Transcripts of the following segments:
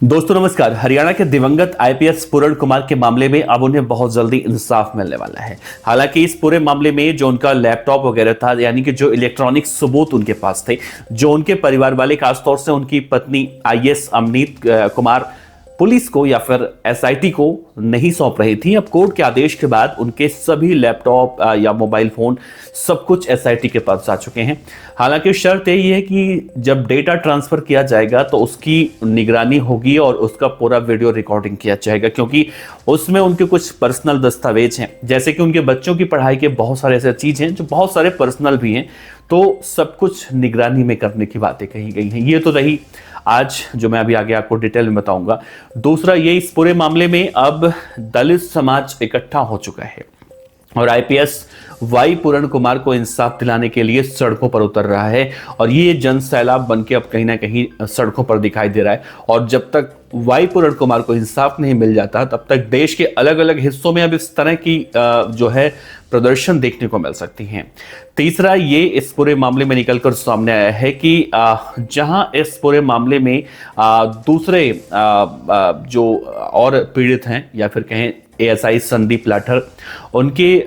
दोस्तों नमस्कार। हरियाणा के दिवंगत आईपीएस पूरण कुमार के मामले में अब उन्हें बहुत जल्दी इंसाफ मिलने वाला है। हालांकि इस पूरे मामले में जो उनका लैपटॉप वगैरह था, यानी कि जो इलेक्ट्रॉनिक सबूत उनके पास थे, जो उनके परिवार वाले, खासतौर से उनकी पत्नी आईएएस अमनीत कुमार पुलिस को या फिर एसआईटी को नहीं सौंप रही थी। अब कोर्ट के आदेश के बाद उनके सभी लैपटॉप या मोबाइल फोन सब कुछ एसआईटी के पास जा चुके हैं। हालांकि शर्त यही है कि जब डेटा ट्रांसफर किया जाएगा तो उसकी निगरानी होगी और उसका पूरा वीडियो रिकॉर्डिंग किया जाएगा, क्योंकि उसमें उनके कुछ पर्सनल दस्तावेज हैं, जैसे कि उनके बच्चों की पढ़ाई के बहुत सारे ऐसे चीज हैं जो बहुत सारे पर्सनल भी हैं। तो सब कुछ निगरानी में करने की बातें कही गई हैं। ये तो रही आज जो मैं अभी आगे आपको डिटेल में बताऊंगा। दूसरा ये, इस पूरे मामले में अब दलित समाज इकट्ठा हो चुका है और आईपीएस वाई पूरण कुमार को इंसाफ दिलाने के लिए सड़कों पर उतर रहा है और ये जन सैलाब बनके अब कहीं ना कहीं सड़कों पर दिखाई दे रहा है। और जब तक वाई पूरण कुमार को इंसाफ नहीं मिल जाता तब तक देश के अलग अलग हिस्सों में अब इस तरह की जो है प्रदर्शन देखने को मिल सकती हैं। तीसरा ये, इस पूरे मामले में निकलकर सामने आया है कि जहां इस पूरे मामले में दूसरे जो और पीड़ित हैं या फिर कहें एएसआई संदीप लाठर, उनके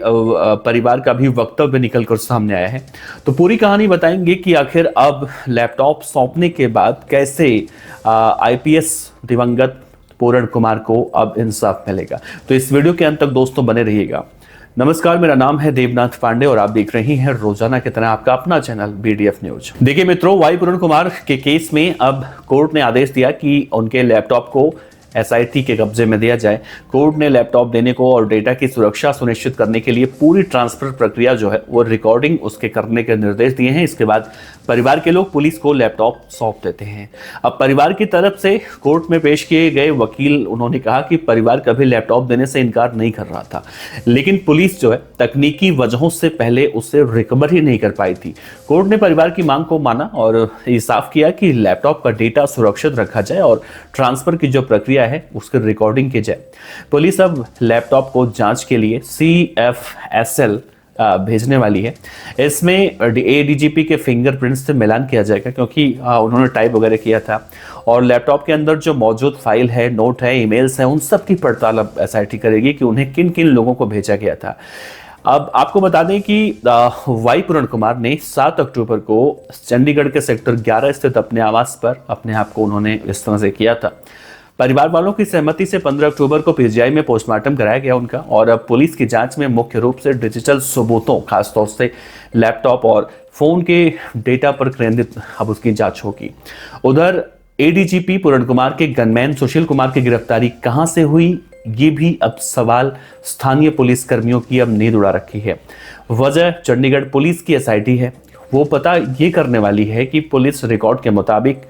परिवार का भी वक्तव्य निकलकर सामने आया है। तो पूरी कहानी बताएंगे कि आखिर अब लैपटॉप सौंपने के बाद कैसे आईपीएस दिवंगत पूरण कुमार को अब इंसाफ मिलेगा। तो इस वीडियो के अंत तक दोस्तों बने रहिएगा। नमस्कार, मेरा नाम है देवनाथ पांडे और आप देख रहे हैं रोजाना की तरह आपका अपना चैनल बीडीएफ न्यूज। देखिए मित्रों, वाई पूरण कुमार के केस में अब कोर्ट ने आदेश दिया कि उनके लैपटॉप को एसआईटी के कब्जे में दिया जाए। कोर्ट ने लैपटॉप देने को और डेटा की सुरक्षा सुनिश्चित करने के लिए पूरी ट्रांसफर प्रक्रिया जो है वो रिकॉर्डिंग उसके करने के निर्देश दिए हैं। इसके बाद परिवार के लोग पुलिस को लैपटॉप सौंप देते हैं। अब परिवार की तरफ से कोर्ट में पेश किए गए वकील, उन्होंने कहा कि परिवार कभी लैपटॉप देने से इनकार नहीं कर रहा था, लेकिन पुलिस जो है तकनीकी वजहों से पहले उसे रिकवर ही नहीं कर पाई थी। कोर्ट ने परिवार की मांग को माना और ये साफ किया कि लैपटॉप का डेटा सुरक्षित रखा जाए और ट्रांसफर की जो प्रक्रिया है उसकी रिकॉर्डिंग की जाए। पुलिस अब लैपटॉप को जांच के लिए CFSL भेजने वाली है। इसमें एडीजीपी के फिंगरप्रिंट्स से मिलान किया जाएगा, क्योंकि उन्होंने टाइप वगैरह किया था और लैपटॉप के अंदर जो मौजूद फाइल है, नोट है, ईमेल्स हैं, उन सब की पड़ताल अब एसआईटी करेगी कि उन्हें किन किन लोगों को भेजा गया था। अब आपको बता दें कि वाई पूरण कुमार ने 7 अक्टूबर को चंडीगढ़ के सेक्टर 11 स्थित अपने आवास पर अपने आप को उन्होंने इस तरह से किया था। परिवार वालों की सहमति से 15 अक्टूबर को पीजीआई में पोस्टमार्टम कराया गया उनका, और अब पुलिस की जांच में मुख्य रूप से डिजिटल सबूतों, खासतौर से लैपटॉप और फोन के डेटा पर केंद्रित अब उसकी जांच होगी। उधर एडीजीपी पूरण कुमार के गनमैन सुशील कुमार की गिरफ्तारी कहां से हुई, ये भी अब सवाल स्थानीय पुलिस कर्मियों की अब नींद उड़ा रखी है। वजह चंडीगढ़ पुलिस की एसआईटी है, वो पता ये करने वाली है कि पुलिस रिकॉर्ड के मुताबिक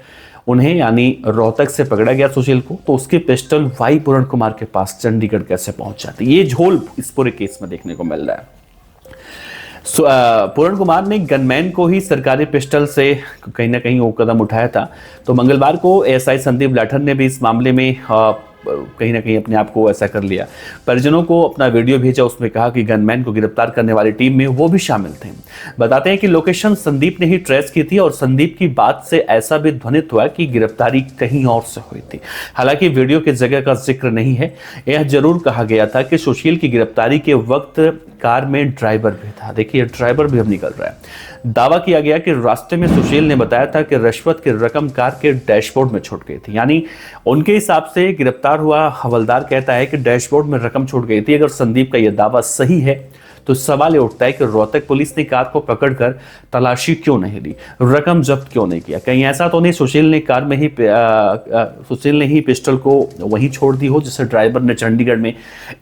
उन्हें यानी रोहतक से पकड़ा गया सुशील को, तो उसकी पिस्टल वाई पूरण कुमार के पास चंडीगढ़ कैसे पहुंच जाती, ये झोल इस पूरे केस में देखने को मिल रहा है। पूरण कुमार ने गनमैन को ही सरकारी पिस्टल से कहीं ना कहीं वो कदम उठाया था। तो मंगलवार को एएसआई संदीप लाठर ने भी इस मामले में कहीं ना कहीं अपने आप को ऐसा कर लिया। परिजनों को अपना वीडियो भेजा, उसमें कहा कि गनमैन को गिरफ्तार करने वाली टीम में वो भी शामिल थे। बताते हैं कि लोकेशन संदीप ने ही ट्रेस की थी और संदीप की बात से ऐसा भी ध्वनित हुआ कि गिरफ्तारी कहीं और से हुई थी। हालांकि वीडियो की जगह का जिक्र नहीं है। यह जरूर कहा गया था कि सुशील की गिरफ्तारी के वक्त कार में ड्राइवर भी था। देखिए ड्राइवर भी अब निकल रहा है। दावा किया गया कि रास्ते में सुशील ने बताया था कि रिश्वत की रकम कार के डैशबोर्ड में छूट गई थी। यानी उनके हिसाब से गिरफ्तार हुआ हवलदार कहता है कि डैशबोर्ड में रकम छूट गई थी। अगर संदीप का यह दावा सही है तो सवाल ये उठता है कि रोहतक पुलिस ने कार को पकड़कर तलाशी क्यों नहीं ली, रकम जब्त क्यों नहीं किया। कहीं ऐसा तो नहीं सुशील ने ही पिस्टल को वहीं छोड़ दी हो जिसे ड्राइवर ने चंडीगढ़ में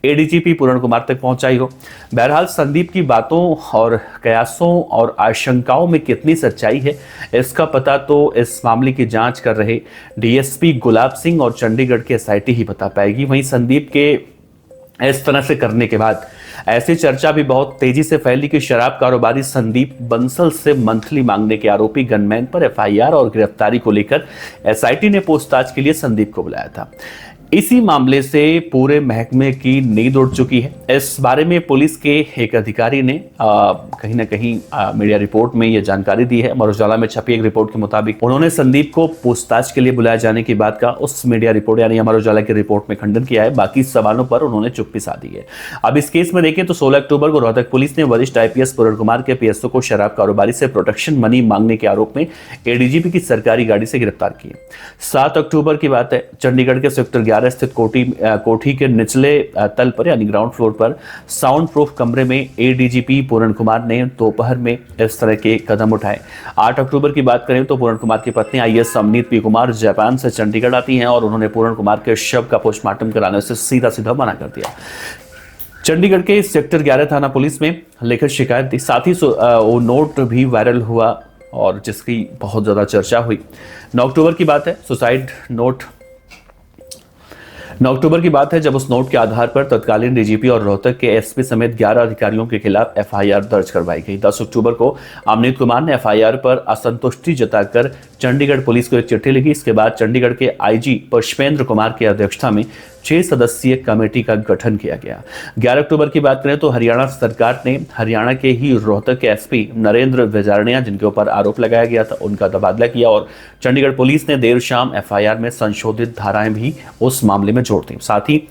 एडीजीपी पूरण कुमार तक पहुंचाई हो। बहरहाल संदीप की बातों और कयासों और आशंकाओं में कितनी सच्चाई है, इसका पता तो इस मामले की जांच कर रहे डीएसपी गुलाब सिंह और चंडीगढ़ की एसआईटी ही बता पाएगी। वहीं संदीप के इस तरह से करने के बाद ऐसी चर्चा भी बहुत तेजी से फैली कि शराब कारोबारी संदीप बंसल से मंथली मांगने के आरोपी गनमैन पर एफआईआर और गिरफ्तारी को लेकर एसआईटी ने पूछताछ के लिए संदीप को बुलाया था। इसी मामले से पूरे महकमे की नींद उड़ चुकी है। इस बारे में पुलिस के एक अधिकारी ने कहीं ना कहीं मीडिया रिपोर्ट में यह जानकारी दी है। अमर उजाला में छपी एक रिपोर्ट के मुताबिक उन्होंने संदीप को पूछताछ के लिए बुलाए जाने की बात का उस मीडिया रिपोर्ट यानी अमर उजाला की रिपोर्ट में खंडन किया है। बाकी सवालों पर उन्होंने चुप्पी साधी है। अब इस केस में देखें तो 16 अक्टूबर को रोहतक पुलिस ने वरिष्ठ आईपीएस पूरण कुमार के पीएसओ को शराब कारोबारी से प्रोटेक्शन मनी मांगने के आरोप में एडीजीपी की सरकारी गाड़ी से गिरफ्तार किया। 7 अक्टूबर की बात है, चंडीगढ़ के सेक्टर 11 स्थित कोठी के निचले तल पर यानी ग्राउंड फ्लोर पर साउंड प्रूफ कमरे में एडीजीपी पूरण कुमार ने दोपहर में इस तरह के कदम उठाए। 8 अक्टूबर की बात करें तो पूरण कुमार की पत्नी IAS Amneet P Kumar Japan से चंडीगढ़ आती हैं और उन्होंने पूरण कुमार के शव का पोस्टमार्टम कराने से सीधा मना कर दिया। चंडीगढ़ के सेक्टर 11 थाना पुलिस में लिखित शिकायत दी। साथ ही वो नोट भी वायरल हुआ और जिसकी बहुत ज्यादा चर्चा हुई। 9 अक्टूबर की बात है, सुसाइड नोट 9 अक्टूबर की बात है जब उस नोट के आधार पर तत्कालीन डीजीपी और रोहतक के एसपी समेत 11 अधिकारियों के खिलाफ एफआईआर दर्ज करवाई गई। 10 अक्टूबर को अमनीत कुमार ने एफआईआर पर असंतुष्टि जताकर चंडीगढ़ पुलिस को एक चिट्ठी लिखी। इसके बाद चंडीगढ़ के आईजी पुष्पेंद्र कुमार की अध्यक्षता में 6 सदस्यीय कमेटी का गठन किया गया। 11 अक्टूबर की बात करें तो हरियाणा सरकार ने हरियाणा के ही रोहतक के एसपी नरेंद्र विजारनिया जिनके ऊपर आरोप लगाया गया था उनका तबादला किया और चंडीगढ़ पुलिस ने देर शाम एफआईआर में संशोधित धाराएं भी उस मामले में जोड़ दी। साथ ही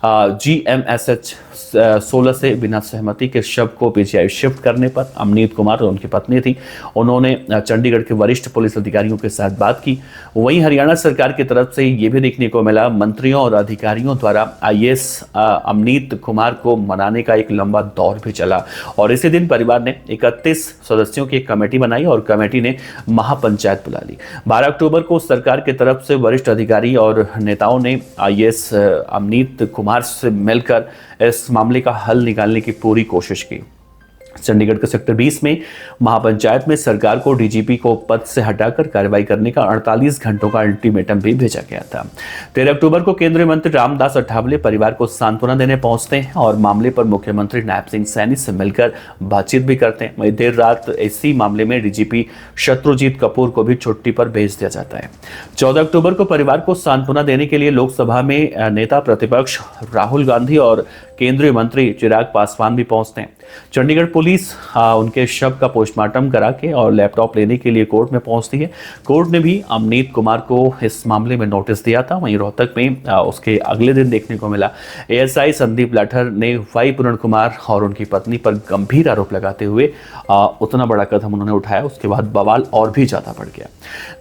GMSH 16 से बिना सहमति के शव को पीजीआई शिफ्ट करने पर अमनीत कुमार और उनकी पत्नी थी, उन्होंने चंडीगढ़ के वरिष्ठ पुलिस अधिकारियों के साथ बात की। वहीं हरियाणा सरकार की तरफ से ये भी देखने को मिला मंत्रियों और अधिकारियों द्वारा आईएएस अमनीत कुमार को मनाने का एक लंबा दौर भी चला और इसी दिन परिवार ने 31 सदस्यों की एक कमेटी बनाई और कमेटी ने महापंचायत बुला ली। 12 अक्टूबर को सरकार की तरफ से वरिष्ठ अधिकारी और नेताओं ने आईएएस अमनीत कुमार से मिलकर इस मामले का हल निकालने की पूरी कोशिश की। चंडीगढ़ के सेक्टर 20 में महापंचायत में सरकार को डीजीपी को पद से हटाकर कार्रवाई करने का 48 घंटों का अल्टीमेटम भी भेजा गया था। 13 अक्टूबर को केंद्रीय मंत्री रामदास अठावले परिवार को सांत्वना देने पहुंचते हैं और मामले पर मुख्यमंत्री नायब सिंह सैनी से मिलकर बातचीत भी करते हैं। वहीं देर रात इसी मामले में डीजीपी शत्रुजीत कपूर को भी छुट्टी पर भेज दिया जाता है। 14 अक्टूबर को परिवार को सांत्वना देने के लिए लोकसभा में नेता प्रतिपक्ष राहुल गांधी और केंद्रीय मंत्री चिराग पासवान भी पहुंचते हैं। चंडीगढ़ पुलिस उनके शव का पोस्टमार्टम करा के और लैपटॉप लेने के लिए कोर्ट में पहुंचती है। कोर्ट ने भी अमनीत कुमार को इस मामले में नोटिस दिया था। वहीं रोहतक में उसके अगले दिन देखने को मिला एएसआई संदीप लाठर ने वाई पूरण कुमार और उनकी पत्नी पर गंभीर आरोप लगाते हुए उतना बड़ा कदम उन्होंने उठाया। उसके बाद बवाल और भी ज्यादा बढ़ गया।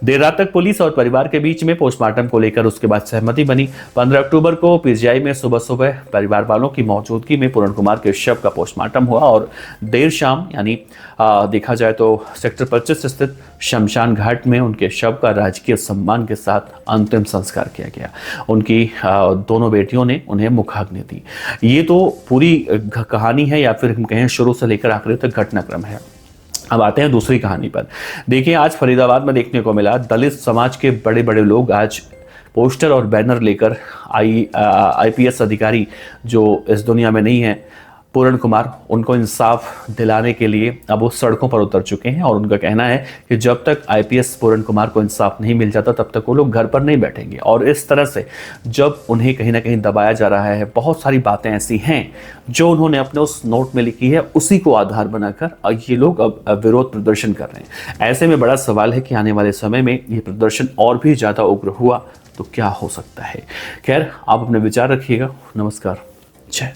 देर रात तक पुलिस और परिवार के बीच में पोस्टमार्टम को लेकर उसके बाद सहमति बनी। 15 अक्टूबर को पीजीआई में सुबह परिवार वालों की मौजूदगी में पूरण कुमार के शव का पोस्टमार्टम हुआ और देर शाम यानी देखा जाए तो सेक्टर 25 स्थित शमशान घाट में उनके शव का राजकीय सम्मान के साथ अंतिम संस्कार किया गया। उनकी दोनों बेटियों ने उन्हें मुखाग्नि दी। ये तो पूरी कहानी है या फिर हम कहें शुरू से लेकर आखिर तक घटनाक्रम है। अब आते हैं दूसरी कहानी पर। देखिए आज फरीदाबाद में देखने को मिला दलित समाज के बड़े बड़े लोग आज पोस्टर और बैनर लेकर आईपीएस अधिकारी जो इस दुनिया में नहीं है पूरण कुमार उनको इंसाफ दिलाने के लिए अब वो सड़कों पर उतर चुके हैं और उनका कहना है कि जब तक आईपीएस पूरण कुमार को इंसाफ नहीं मिल जाता तब तक वो लोग घर पर नहीं बैठेंगे। और इस तरह से जब उन्हें कहीं ना कहीं दबाया जा रहा है, बहुत सारी बातें ऐसी हैं जो उन्होंने अपने उस नोट में लिखी है उसी को आधार बनाकर ये लोग अब विरोध प्रदर्शन कर रहे हैं। ऐसे में बड़ा सवाल है कि आने वाले समय में ये प्रदर्शन और भी ज़्यादा उग्र हुआ तो क्या हो सकता है। खैर आप अपने विचार रखिएगा। नमस्कार, जय।